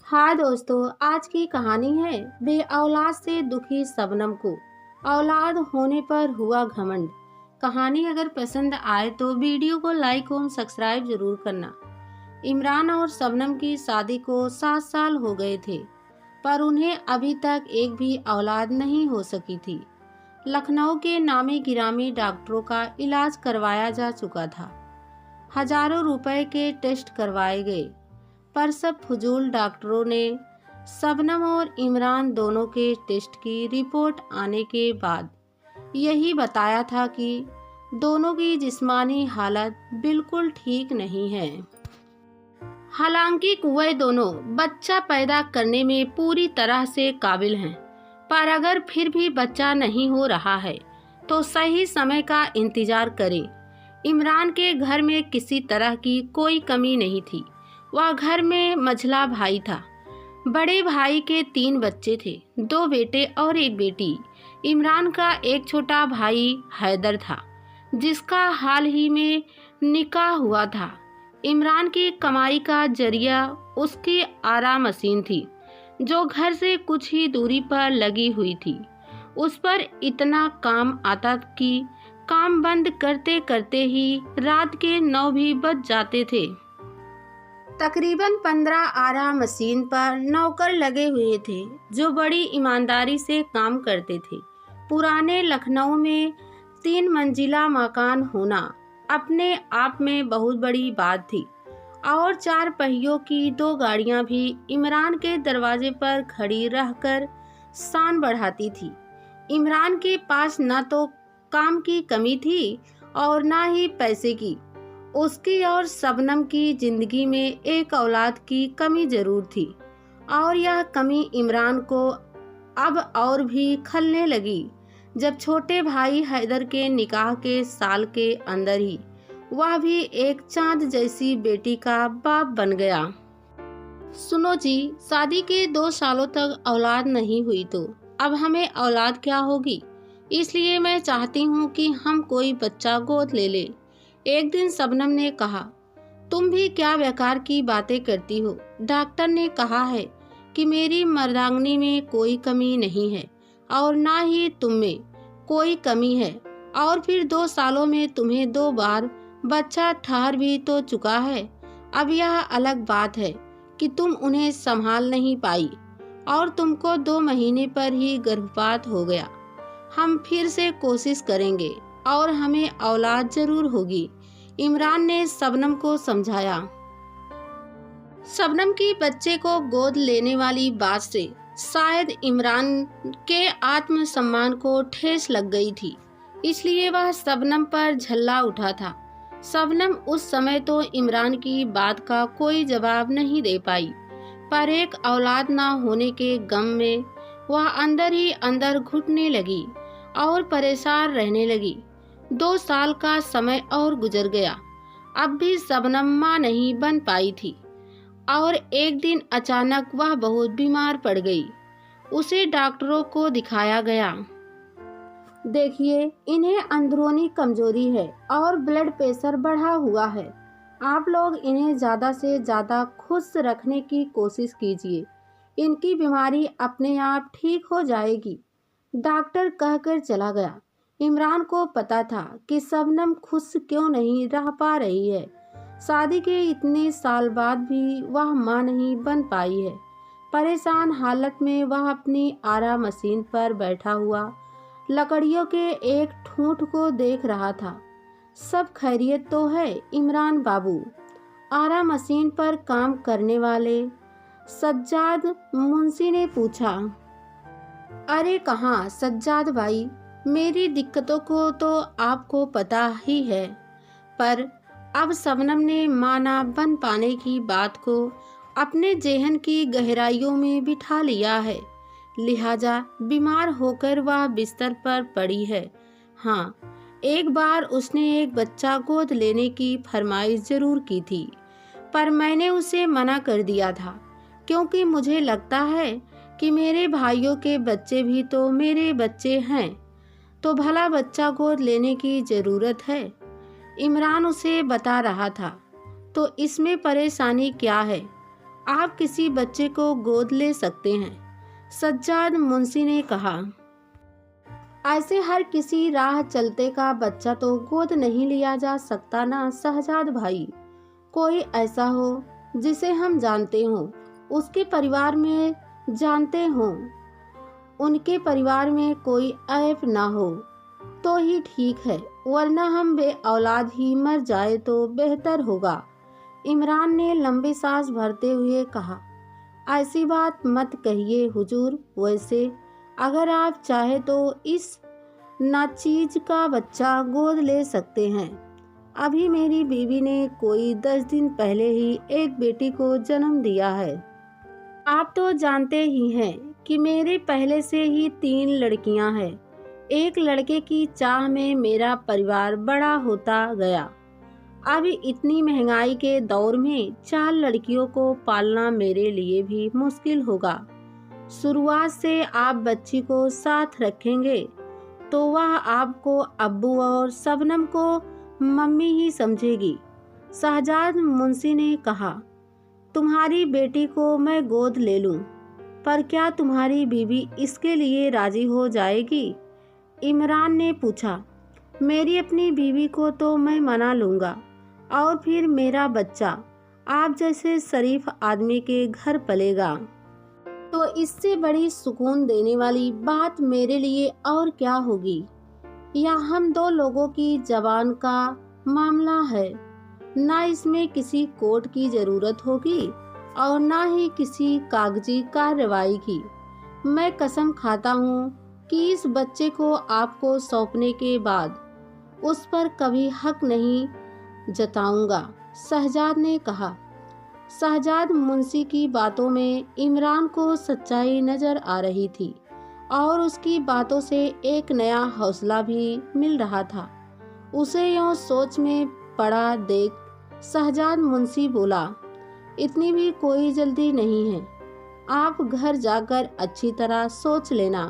हाँ दोस्तों, आज की कहानी है बे औलाद से दुखी शबनम को औलाद होने पर हुआ घमंड। कहानी अगर पसंद आए तो वीडियो को लाइक और सब्सक्राइब जरूर करना। इमरान और शबनम की शादी को 7 साल हो गए थे, पर उन्हें अभी तक एक भी औलाद नहीं हो सकी थी। लखनऊ के नामी गिरामी डॉक्टरों का इलाज करवाया जा चुका था। हजारों रुपए के टेस्ट करवाए गए, पर सब फजूल। डॉक्टरों ने शबनम और इमरान दोनों के टेस्ट की रिपोर्ट आने के बाद यही बताया था कि दोनों की जिस्मानी हालत बिल्कुल ठीक नहीं है। हालांकि वे दोनों बच्चा पैदा करने में पूरी तरह से काबिल हैं, पर अगर फिर भी बच्चा नहीं हो रहा है तो सही समय का इंतजार करें। इमरान के घर में किसी तरह की कोई कमी नहीं थी। वह घर में मझला भाई था। बड़े भाई के 3 बच्चे थे, 2 बेटे और 1 बेटी। इमरान का एक छोटा भाई हैदर था, जिसका हाल ही में निकाह हुआ था। इमरान की कमाई का जरिया उसकी आराम मशीन थी, जो घर से कुछ ही दूरी पर लगी हुई थी। उस पर इतना काम आता कि काम बंद करते करते ही रात के 9 भी बज जाते थे। तकरीबन 15 आरा मशीन पर नौकर लगे हुए थे, जो बड़ी ईमानदारी से काम करते थे। पुराने लखनऊ में 3 मंजिला मकान होना अपने आप में बहुत बड़ी बात थी, और 4 पहियों की 2 गाड़ियां भी इमरान के दरवाजे पर खड़ी रहकर शान बढ़ाती थी। इमरान के पास न तो काम की कमी थी और न ही पैसे की। उसकी और शबनम की जिंदगी में एक औलाद की कमी जरूर थी, और यह कमी इमरान को अब और भी खलने लगी जब छोटे भाई हैदर के निकाह के साल के अंदर ही वह भी एक चांद जैसी बेटी का बाप बन गया। सुनो जी, शादी के 2 सालों तक औलाद नहीं हुई तो अब हमें औलाद क्या होगी? इसलिए मैं चाहती हूँ कि हम कोई बच्चा गोद ले ले। एक दिन शबनम ने कहा, तुम भी क्या बेकार की बातें करती हो? डॉक्टर ने कहा है कि मेरी मर्दांगनी में कोई कमी नहीं है और ना ही तुम में कोई कमी है, और फिर 2 सालों में तुम्हें 2 बार बच्चा ठहर भी तो चुका है। अब यह अलग बात है कि तुम उन्हें संभाल नहीं पाई और तुमको 2 महीने पर ही गर्भपात हो गया। हम फिर से कोशिश करेंगे और हमें औलाद जरूर होगी, इमरान ने शबनम को समझाया। शबनम की बच्चे को गोद लेने वाली बात से शायद इमरान के आत्मसम्मान को ठेस लग गई थी, इसलिए वह शबनम पर झल्ला उठा था। शबनम उस समय तो इमरान की बात का कोई जवाब नहीं दे पाई, पर एक औलाद ना होने के गम में वह अंदर ही अंदर घुटने लगी और परेशान रहने लगी। 2 साल का समय और गुजर गया। अब भी शबनम माँ नहीं बन पाई थी, और एक दिन अचानक वह बहुत बीमार पड़ गई। उसे डॉक्टरों को दिखाया गया। देखिए, इन्हें अंदरूनी कमजोरी है और ब्लड प्रेशर बढ़ा हुआ है। आप लोग इन्हें ज़्यादा से ज़्यादा खुश रखने की कोशिश कीजिए। इनकी बीमारी अपने आप ठीक हो जाएगी, डॉक्टर कहकर चला गया। इमरान को पता था कि शबनम खुश क्यों नहीं रह पा रही है। शादी के इतने साल बाद भी वह मां नहीं बन पाई है। परेशान हालत में वह अपनी आरा मशीन पर बैठा हुआ लकड़ियों के एक ठूंठ को देख रहा था। सब खैरियत तो है इमरान बाबू? आरा मशीन पर काम करने वाले सज्जाद मुंशी ने पूछा। अरे कहाँ सज्जाद भाई, मेरी दिक्कतों को तो आपको पता ही है, पर अब शबनम ने मां ना बन पाने की बात को अपने जेहन की गहराइयों में बिठा लिया है, लिहाजा बीमार होकर वह बिस्तर पर पड़ी है। हाँ, एक बार उसने एक बच्चा गोद लेने की फरमाइश जरूर की थी, पर मैंने उसे मना कर दिया था, क्योंकि मुझे लगता है कि मेरे भाइयों के बच्चे भी तो मेरे बच्चे हैं, तो भला बच्चा गोद लेने की ज़रूरत है? इमरान उसे बता रहा था। तो इसमें परेशानी क्या है? आप किसी बच्चे को गोद ले सकते हैं। सज्जाद मुंशी ने कहा, ऐसे हर किसी राह चलते का बच्चा तो गोद नहीं लिया जा सकता ना शहजाद भाई। कोई ऐसा हो जिसे हम जानते हो, उसके परिवार में जानते हो, उनके परिवार में कोई ऐब ना हो तो ही ठीक है, वरना हम बे औलाद ही मर जाए तो बेहतर होगा। इमरान ने लंबी सांस भरते हुए कहा, ऐसी बात मत कहिए हुजूर, वैसे अगर आप चाहे तो इस नाचीज का बच्चा गोद ले सकते हैं। अभी मेरी बीवी ने कोई 10 दिन पहले ही एक बेटी को जन्म दिया है। आप तो जानते ही हैं कि मेरे पहले से ही 3 लड़कियां हैं। एक लड़के की चाह में मेरा परिवार बड़ा होता गया। अब इतनी महंगाई के दौर में 4 लड़कियों को पालना मेरे लिए भी मुश्किल होगा। शुरुआत से आप बच्ची को साथ रखेंगे तो वह आपको अब्बू और शबनम को मम्मी ही समझेगी। शहजाद मुंशी ने कहा, तुम्हारी बेटी को मैं गोद ले लूं, पर क्या तुम्हारी बीवी इसके लिए राजी हो जाएगी? इमरान ने पूछा। मेरी अपनी बीवी को तो मैं मना लूँगा, और फिर मेरा बच्चा आप जैसे शरीफ आदमी के घर पलेगा, तो इससे बड़ी सुकून देने वाली बात मेरे लिए और क्या होगी। यह हम 2 लोगों की जबान का मामला है, ना इसमें किसी कोर्ट की जरूरत होगी और ना ही किसी कागजी कार्रवाई की। मैं कसम खाता हूँ कि इस बच्चे को आपको सौंपने के बाद उस पर कभी हक नहीं जताऊंगा, शहजाद ने कहा। शहजाद मुंशी की बातों में इमरान को सच्चाई नजर आ रही थी और उसकी बातों से एक नया हौसला भी मिल रहा था। उसे यूं सोच में पड़ा देख शहजाद मुंशी बोला, इतनी भी कोई जल्दी नहीं है। आप घर जाकर अच्छी तरह सोच लेना,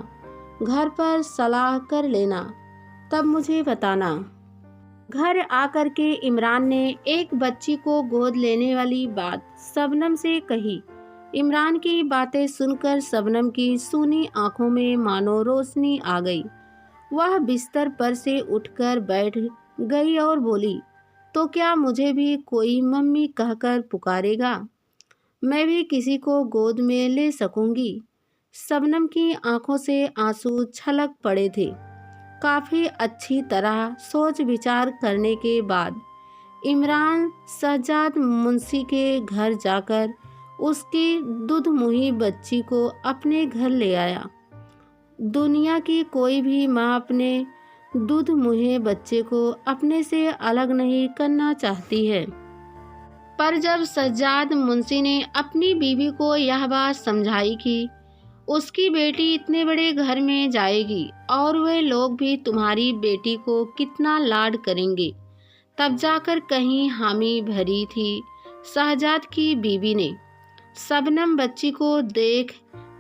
घर पर सलाह कर लेना, तब मुझे बताना। घर आकर के इमरान ने एक बच्ची को गोद लेने वाली बात शबनम से कही। इमरान की बातें सुनकर शबनम की सूनी आंखों में मानो रोशनी आ गई। वह बिस्तर पर से उठकर बैठ गई और बोली, तो क्या मुझे भी कोई मम्मी कहकर पुकारेगा? मैं भी किसी को गोद में ले सकूंगी। शबनम की आंखों से आंसू छलक पड़े थे। काफी अच्छी तरह सोच विचार करने के बाद इमरान शहजाद मुंशी के घर जाकर उसकी दूधमुही बच्ची को अपने घर ले आया। दुनिया की कोई भी माँ अपने दूधमुहे बच्चे को अपने से अलग नहीं करना चाहती है, पर जब शहजाद मुंशी ने अपनी बीवी को यह बात समझाई कि उसकी बेटी इतने बड़े घर में जाएगी और वे लोग भी तुम्हारी बेटी को कितना लाड करेंगे, तब जाकर कहीं हामी भरी थी शहजाद की बीवी ने। शबनम बच्ची को देख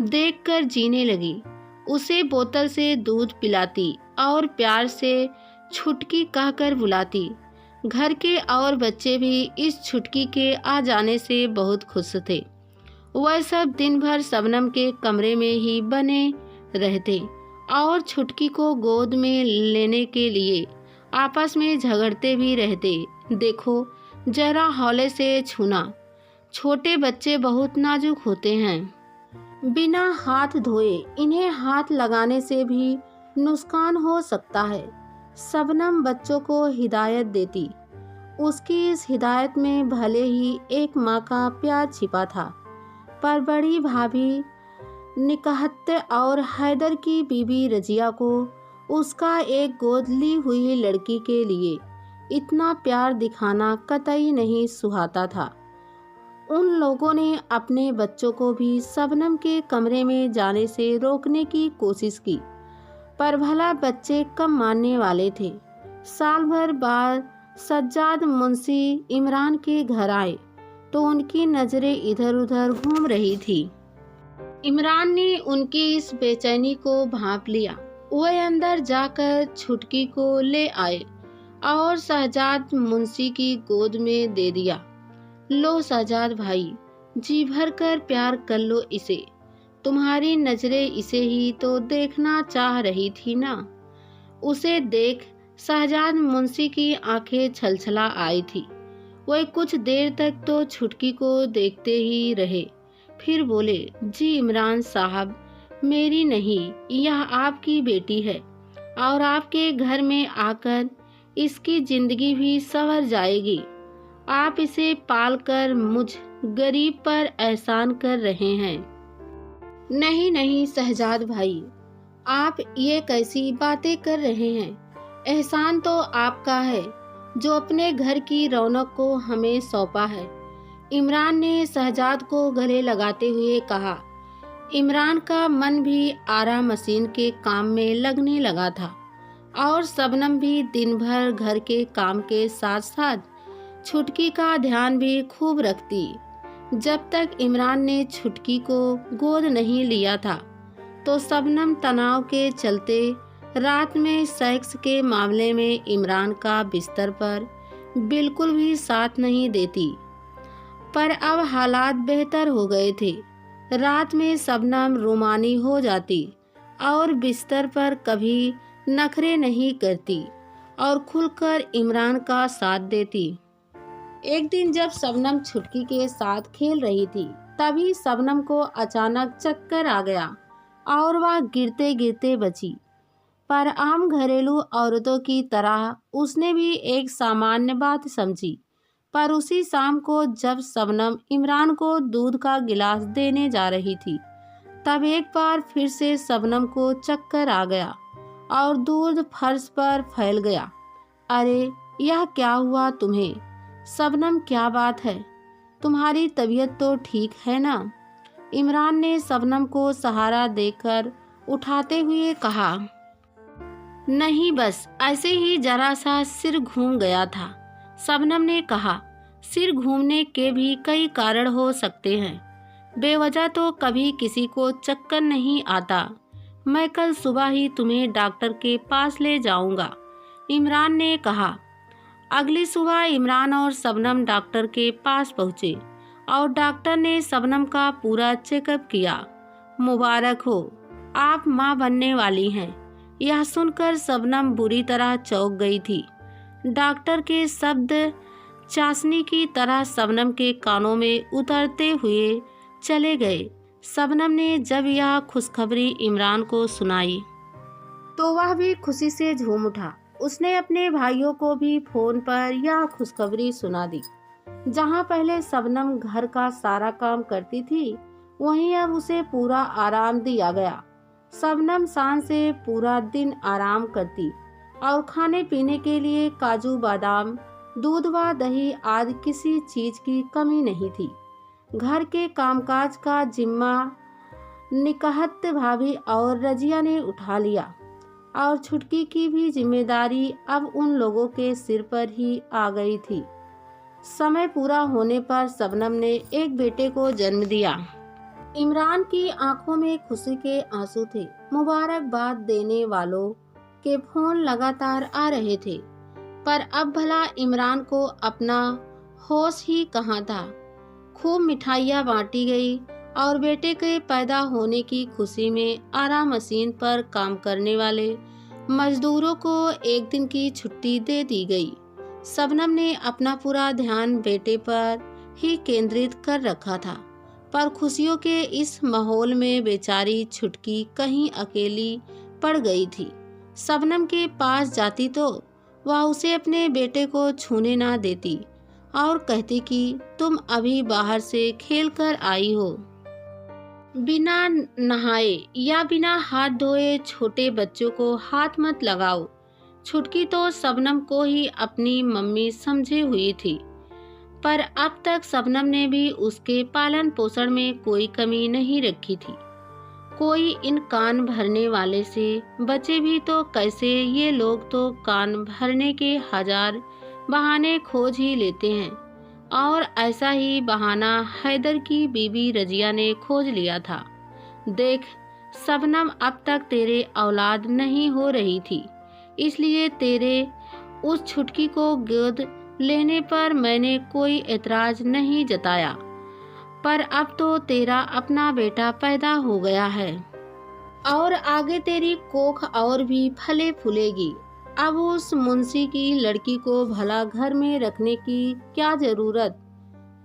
देख कर जीने लगी। उसे बोतल से दूध पिलाती और प्यार से छुटकी कहकर बुलाती। घर के और बच्चे भी इस छुटकी के आ जाने से बहुत खुश थे। वह सब दिन भर शबनम के कमरे में ही बने रहते और छुटकी को गोद में लेने के लिए आपस में झगड़ते भी रहते। देखो जरा हौले से छूना, छोटे बच्चे बहुत नाजुक होते हैं। बिना हाथ धोए इन्हें हाथ लगाने से भी नुकसान हो सकता है। शबनम बच्चों को हिदायत देती। उसकी इस हिदायत में भले ही एक माँ का प्यार छिपा था, पर बड़ी भाभी निकहत और हैदर की बीबी रजिया को उसका एक गोद ली हुई लड़की के लिए इतना प्यार दिखाना कतई नहीं सुहाता था। उन लोगों ने अपने बच्चों को भी शबनम के कमरे में जाने से रोकने की कोशिश की, पर भला बच्चे कम मानने वाले थे। साल भर बाद सज्जाद मुंशी इमरान के घर आए तो उनकी नजरें इधर उधर घूम रही थी। इमरान ने उनकी इस बेचैनी को भांप लिया। वह अंदर जाकर छुटकी को ले आए और शहजाद मुंशी की गोद में दे दिया। लो शहजाद भाई, जी भर कर प्यार कर लो इसे, तुम्हारी नजरें इसे ही तो देखना चाह रही थी ना। उसे देख शहजाद मुंशी की आंखें छलछला आई थी। वह कुछ देर तक तो छुटकी को देखते ही रहे, फिर बोले, जी इमरान साहब, मेरी नहीं, यह आपकी बेटी है और आपके घर में आकर इसकी जिंदगी भी संवर जाएगी। आप इसे पालकर मुझ गरीब पर एहसान कर रहे हैं। नहीं नहीं शहजाद भाई, आप ये कैसी बातें कर रहे हैं? एहसान तो आपका है जो अपने घर की रौनक को हमें सौंपा है। इमरान ने शहजाद को गले लगाते हुए कहा। इमरान का मन भी आरा मशीन के काम में लगने लगा था और शबनम भी दिन भर घर के काम के साथ साथ छुटकी का ध्यान भी खूब रखती। जब तक इमरान ने छुटकी को गोद नहीं लिया था तो शबनम तनाव के चलते रात में सेक्स के मामले में इमरान का बिस्तर पर बिल्कुल भी साथ नहीं देती। पर अब हालात बेहतर हो गए थे। रात में शबनम रोमानी हो जाती और बिस्तर पर कभी नखरे नहीं करती और खुलकर इमरान का साथ देती। एक दिन जब शबनम छुटकी के साथ खेल रही थी, तभी शबनम को अचानक चक्कर आ गया और वह गिरते गिरते बची। पर आम घरेलू औरतों की तरह उसने भी एक सामान्य बात समझी। पर उसी शाम को जब शबनम इमरान को दूध का गिलास देने जा रही थी, तब एक बार फिर से शबनम को चक्कर आ गया और दूध फर्श पर फैल गया। अरे यह क्या हुआ तुम्हें? शबनम क्या बात है? तुम्हारी तबीयत तो ठीक है ना? इमरान ने शबनम को सहारा देकर उठाते हुए कहा। नहीं, बस ऐसे ही जरा सा सिर घूम गया था। शबनम ने कहा, सिर घूमने के भी कई कारण हो सकते हैं। बेवजह तो कभी किसी को चक्कर नहीं आता। मैं कल सुबह ही तुम्हें डॉक्टर के पास ले जाऊंगा, इमरान ने कहा। अगली सुबह इमरान और शबनम डॉक्टर के पास पहुंचे और डॉक्टर ने शबनम का पूरा चेकअप किया। मुबारक हो, आप मां बनने वाली हैं। यह सुनकर शबनम बुरी तरह चौंक गई थी। डॉक्टर के शब्द चाशनी की तरह शबनम के कानों में उतरते हुए चले गए। शबनम ने जब यह खुशखबरी इमरान को सुनाई तो वह भी खुशी से झूम उठा। उसने अपने भाइयों को भी फोन पर यह खुशखबरी सुना दी। जहां पहले शबनम घर का सारा काम करती थी, वहीं अब उसे पूरा आराम दिया गया। शबनम शाम से पूरा दिन आराम करती और खाने पीने के लिए काजू बादाम, दूध व दही आदि किसी चीज की कमी नहीं थी। घर के कामकाज का जिम्मा निकहत भाभी और रजिया ने उठा लिया और छुटकी की भी जिम्मेदारी अब उन लोगों के सिर पर ही आ गई थी। समय पूरा होने पर शबनम ने एक बेटे को जन्म दिया। इमरान की आंखों में खुशी के आंसू थे। मुबारकबाद देने वालों के फोन लगातार आ रहे थे, पर अब भला इमरान को अपना होश ही कहाँ था। खूब मिठाइयाँ बांटी गई और बेटे के पैदा होने की खुशी में आरा मशीन पर काम करने वाले मजदूरों को एक दिन की छुट्टी दे दी गई। शबनम ने अपना पूरा ध्यान बेटे पर ही केंद्रित कर रखा था, पर खुशियों के इस माहौल में बेचारी छुटकी कहीं अकेली पड़ गई थी। शबनम के पास जाती तो वह उसे अपने बेटे को छूने ना देती और कहती कि तुम अभी बाहर से खेल कर आई हो। बिना नहाए या बिना हाथ धोए छोटे बच्चों को हाथ मत लगाओ। छुटकी तो शबनम को ही अपनी मम्मी समझे हुई थी, पर अब तक शबनम ने भी उसके पालन पोषण में कोई कमी नहीं रखी थी। कोई इन कान भरने वाले से बचे भी तो कैसे। ये लोग तो कान भरने के हजार बहाने खोज ही लेते हैं और ऐसा ही बहाना हैदर की बीबी रजिया ने खोज लिया था। देख शबनम, अब तक तेरे औलाद नहीं हो रही थी, इसलिए तेरे उस छुटकी को गोद लेने पर मैंने कोई एतराज नहीं जताया, पर अब तो तेरा अपना बेटा पैदा हो गया है और आगे तेरी कोख और भी फले फूलेगी। अब उस मुंशी की लड़की को भला घर में रखने की क्या जरूरत?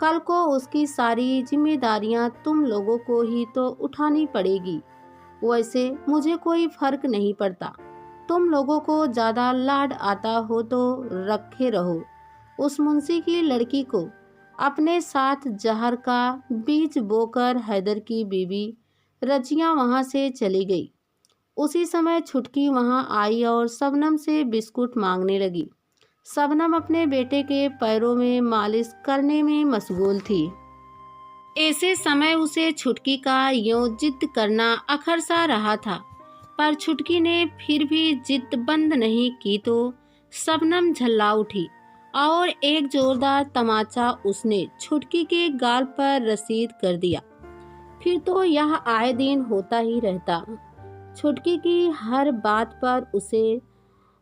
कल को उसकी सारी जिम्मेदारियां तुम लोगों को ही तो उठानी पड़ेगी। वैसे मुझे कोई फर्क नहीं पड़ता, तुम लोगों को ज्यादा लाड आता हो तो रखे रहो। उस मुंशी की लड़की को अपने साथ जहर का बीज बोकर हैदर की बीवी रजिया वहां से चली गई। उसी समय छुटकी वहां आई और शबनम से बिस्कुट मांगने लगी। शबनम अपने बेटे के पैरों में मालिश करने में मशगूल थी। ऐसे समय उसे छुटकी का यूं जिद करना अखर सा रहा था, पर छुटकी ने फिर भी जिद बंद नहीं की तो शबनम झल्ला उठी और एक जोरदार तमाचा उसने छुटकी के गाल पर रसीद कर दिया। फिर तो यह आए दिन होता ही रहता। छुटकी की हर बात पर उसे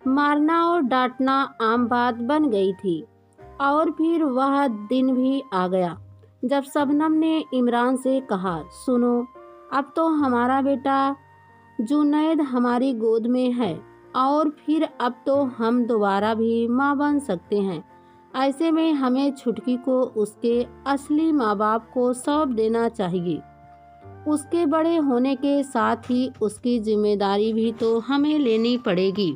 मारना और डांटना आम बात बन गई थी। और फिर वह दिन भी आ गया जब शबनम ने इमरान से कहा, सुनो, अब तो हमारा बेटा जुनैद हमारी गोद में है और फिर अब तो हम दोबारा भी माँ बन सकते हैं। ऐसे में हमें छुटकी को उसके असली माँ बाप को सौंप देना चाहिए। उसके बड़े होने के साथ ही उसकी जिम्मेदारी भी तो हमें लेनी पड़ेगी।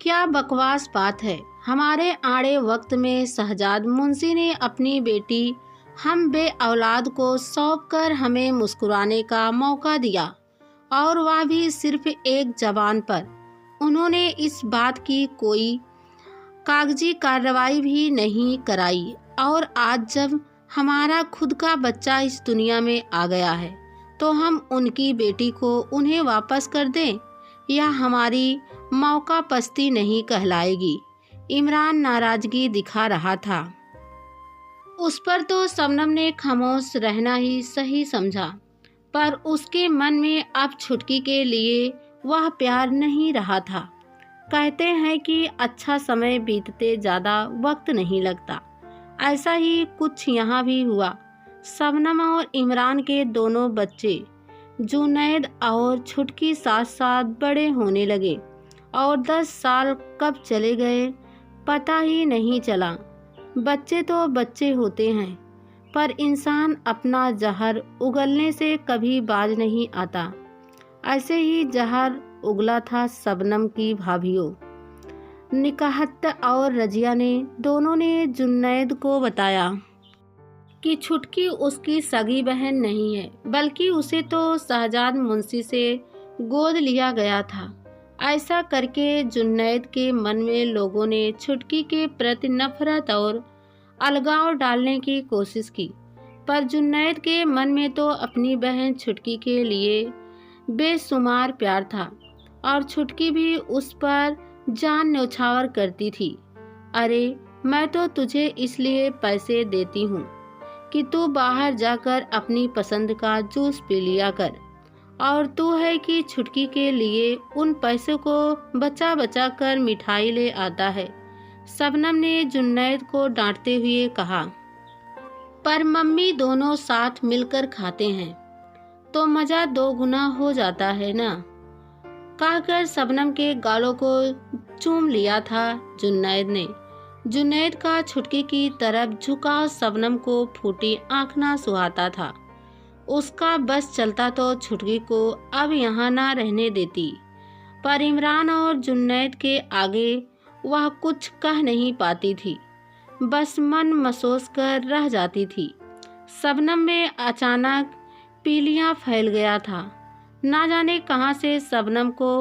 क्या बकवास बात है। हमारे आड़े वक्त में शहजाद मुंशी ने अपनी बेटी हम बे औलाद को सौंप कर हमें मुस्कुराने का मौका दिया, और वह भी सिर्फ एक जबान पर। उन्होंने इस बात की कोई कागजी कार्रवाई भी नहीं कराई। और आज जब हमारा खुद का बच्चा इस दुनिया में आ गया है तो हम उनकी बेटी को उन्हें वापस कर दें? यह हमारी मौका पस्ती नहीं कहलाएगी। इमरान नाराजगी दिखा रहा था। उस पर तो शबनम ने खामोश रहना ही सही समझा, पर उसके मन में अब छुटकी के लिए वह प्यार नहीं रहा था। कहते हैं कि अच्छा समय बीतते ज्यादा वक्त नहीं लगता। ऐसा ही कुछ यहाँ भी हुआ। शबनम और इमरान के दोनों बच्चे जुनैद और छुटकी साथ साथ बड़े होने लगे और 10 साल कब चले गए पता ही नहीं चला। बच्चे तो बच्चे होते हैं, पर इंसान अपना जहर उगलने से कभी बाज नहीं आता। ऐसे ही जहर उगला था शबनम की भाभीियों निकाहत और रजिया ने। दोनों ने जुनैद को बताया कि छुटकी उसकी सगी बहन नहीं है, बल्कि उसे तो शहजाद मुंशी से गोद लिया गया था। ऐसा करके जुनैद के मन में लोगों ने छुटकी के प्रति नफरत और अलगाव डालने की कोशिश की, पर जुनैद के मन में तो अपनी बहन छुटकी के लिए बेशुमार प्यार था और छुटकी भी उस पर जान न्यौछावर करती थी। अरे, मैं तो तुझे इसलिए पैसे देती हूँ कि तू बाहर जाकर अपनी पसंद का जूस पी लिया कर, और तू है कि छुटकी के लिए उन पैसों को बचा बचा कर मिठाई ले आता है। शबनम ने जुनैद को डांटते हुए कहा, पर मम्मी दोनों साथ मिलकर खाते हैं तो मजा 2 गुना हो जाता है ना। कहकर शबनम के गालों को चूम लिया था जुनैद ने। जुनैद का छुटकी की तरफ झुकाव शबनम को फूटी आंख ना सुहाता था। उसका बस चलता तो छुटकी को अब यहाँ ना रहने देती, पर इमरान और जुनैद के आगे वह कुछ कह नहीं पाती थी, बस मन मसोस कर रह जाती थी। शबनम में अचानक पीलिया फैल गया था। ना जाने कहां से शबनम को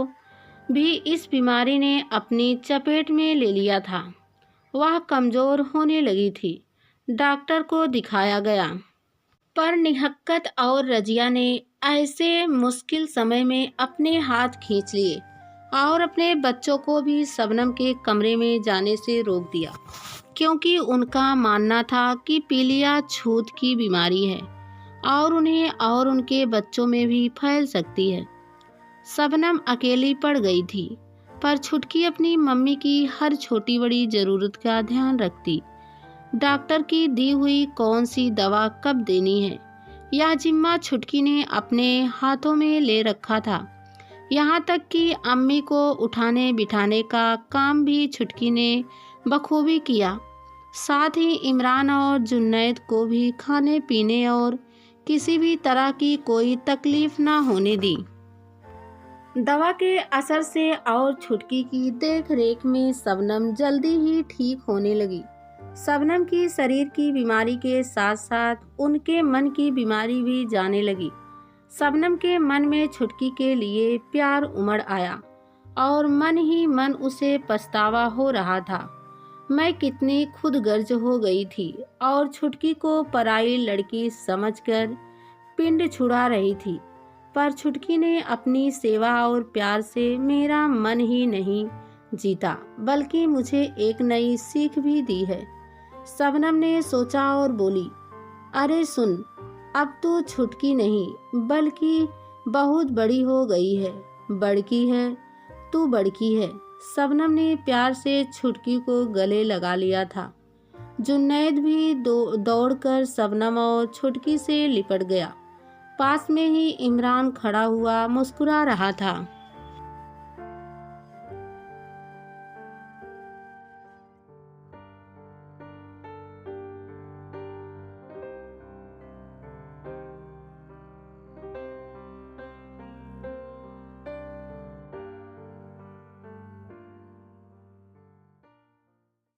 भी इस बीमारी ने अपनी चपेट में ले लिया था। वह कमज़ोर होने लगी थी। डॉक्टर को दिखाया गया, पर निहक्कत और रजिया ने ऐसे मुश्किल समय में अपने हाथ खींच लिए और अपने बच्चों को भी शबनम के कमरे में जाने से रोक दिया, क्योंकि उनका मानना था कि पीलिया छूत की बीमारी है और उन्हें और उनके बच्चों में भी फैल सकती है। शबनम अकेली पड़ गई थी, पर छुटकी अपनी मम्मी की हर छोटी बड़ी ज़रूरत का ध्यान रखती। डॉक्टर की दी हुई कौन सी दवा कब देनी है, यह जिम्मा छुटकी ने अपने हाथों में ले रखा था। यहाँ तक कि अम्मी को उठाने बिठाने का काम भी छुटकी ने बखूबी किया। साथ ही इमरान और जुन्नैद को भी खाने पीने और किसी भी तरह की कोई तकलीफ ना होने दी। दवा के असर से और छुटकी की देख रेख में शबनम जल्दी ही ठीक होने लगी। शबनम की शरीर की बीमारी के साथ साथ उनके मन की बीमारी भी जाने लगी। शबनम के मन में छुटकी के लिए प्यार उमड़ आया और मन ही मन उसे पछतावा हो रहा था। मैं कितनी खुदगर्ज हो गई थी और छुटकी को पराई लड़की समझकर पिंड छुड़ा रही थी। पर छुटकी ने अपनी सेवा और प्यार से मेरा मन ही नहीं जीता, बल्कि मुझे एक नई सीख भी दी है। शबनम ने सोचा और बोली, अरे सुन, अब तो छुटकी नहीं बल्कि बहुत बड़ी हो गई है। बड़की है, तू बड़की है। शबनम ने प्यार से छुटकी को गले लगा लिया था। जुन्नैद भी दौड़कर शबनम और छुटकी से लिपट गया। पास में ही इमरान खड़ा हुआ मुस्कुरा रहा था।